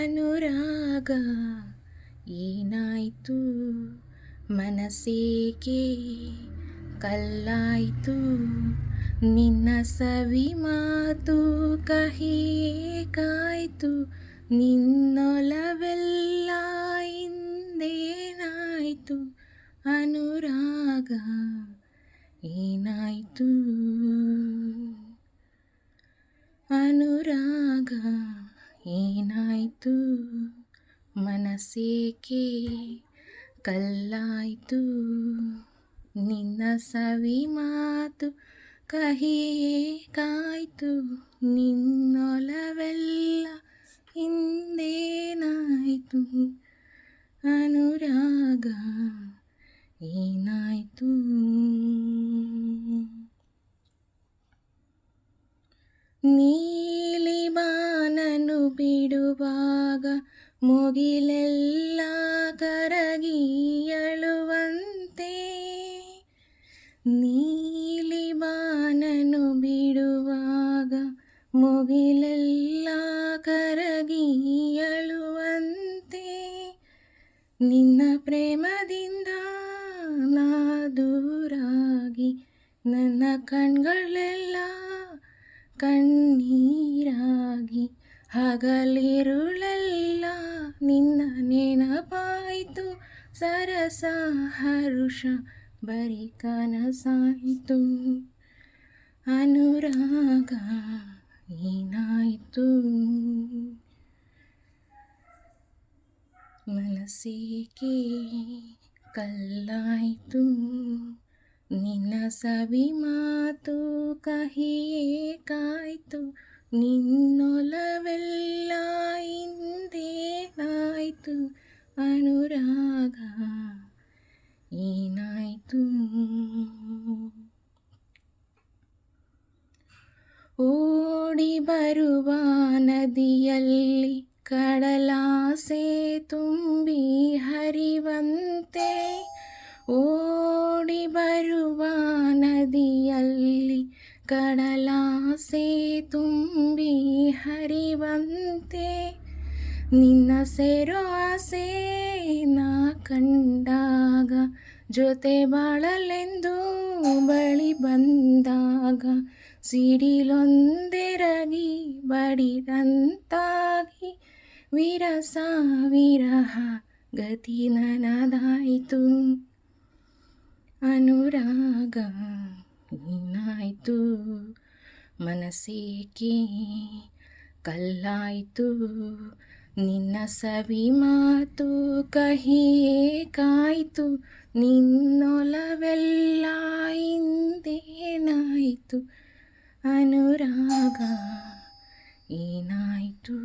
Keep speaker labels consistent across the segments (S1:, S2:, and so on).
S1: ಅನುರಾಗ ಏನಾಯ್ತು, ಮನಸ್ಸೇಕೆ ಕಲ್ಲಾಯ್ತು, ನಿನ್ನ ಸವಿ ಮಾತು ಕಹಿಯೇಕಾಯ್ತು, ನಿನ್ನೊಲವೆಲ್ಲ ಇಂದೇನಾಯ್ತು, ಅನುರಾಗ ಏನಾಯ್ತು, ಅನುರಾಗ ಏನಾಯ್ತು, ಮನಸ್ಸೇಕೆ ಕಲ್ಲಾಯ್ತು, ನಿನ್ನ ಸವಿ ಮಾತು ಕಹಿಯೇಕಾಯ್ತು, ನಿನ್ನೊಲವೆಲ್ಲ ಹಿಂದೇನಾಯ್ತು, ಅನುರಾಗ ಏನಾಯ್ತು. ನೀಲಿ ಬಾನನ್ನು ಬಿಡುವಾಗ ಮುಗಿಲೆಲ್ಲ ಕರಗಿ ಅಳುವಂತೆ, ನೀಲಿ ಬಾನನ್ನು ಬಿಡುವಾಗ ಮುಗಿಲೆಲ್ಲ ಕರಗಿ ಅಳುವಂತೆ, ನಿನ್ನ ಪ್ರೇಮದಿಂದ ನಾ ದೂರಾಗಿ ನನ್ನ ಕಣ್ಗಳೆಲ್ಲ ಕಣ್ಣೀರಾಗಿ, ಹಗಲಿರುಳೆಲ್ಲ ನಿನ್ನ ನೆನಪಾಯಿತು, ಸರಸ ಹರುಷ ಬರೀ ಕನಸಾಯಿತು, ಅನುರಾಗ ಏನಾಯಿತು, ಮನಸ್ಸೇಕೆ ಕಲ್ಲಾಯಿತು, ನಿನ್ನ ಸವಿ ಮಾತು ಕಹಿಯೇಕಾಯ್ತು, ನಿನ್ನೊಲವೆಲ್ಲ ಇಂದೇನಾಯ್ತು, ಅನುರಾಗ ಏನಾಯ್ತು. ಓಡಿ ಬರುವ ನದಿಯಲ್ಲಿ ಕಡಲಾಸೆ ತುಂಬಿ ಹರಿವಂತೆ, ಓಡಿ ಬರುವ ನದಿಯಲ್ಲಿ ಕಡಲಾಸೆ ತುಂಬಿ ಹರಿವಂತೆ, ನಿನ್ನ ಸೇರೋ ಆಸೆ ನಾ ಕಂಡಾಗ, ಜೊತೆ ಬಾಳಲೆಂದು ಬಳಿ ಬಂದಾಗ, ಸಿಡಿಲೊಂದೆರಗಿ ಬಡಿದಂತಾಗಿ, ವಿರಸ ವಿರಹ ಗತಿ ನನದಾಯಿತು, ಅನುರಾಗ ಏನಾಯ್ತು, ಮನಸ್ಸೇಕೆ ಕಲ್ಲಾಯ್ತು, ನಿನ್ನ ಸವಿ ಮಾತು ಕಹಿಯೇಕಾಯ್ತು, ನಿನ್ನೊಲವೆಲ್ಲ ಇಂದೇನಾಯ್ತು, ಅನುರಾಗ ಏನಾಯ್ತು,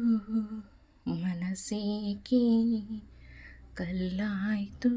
S1: ಮನಸ್ಸೇಕೆ ಕಲ್ಲಾಯ್ತು.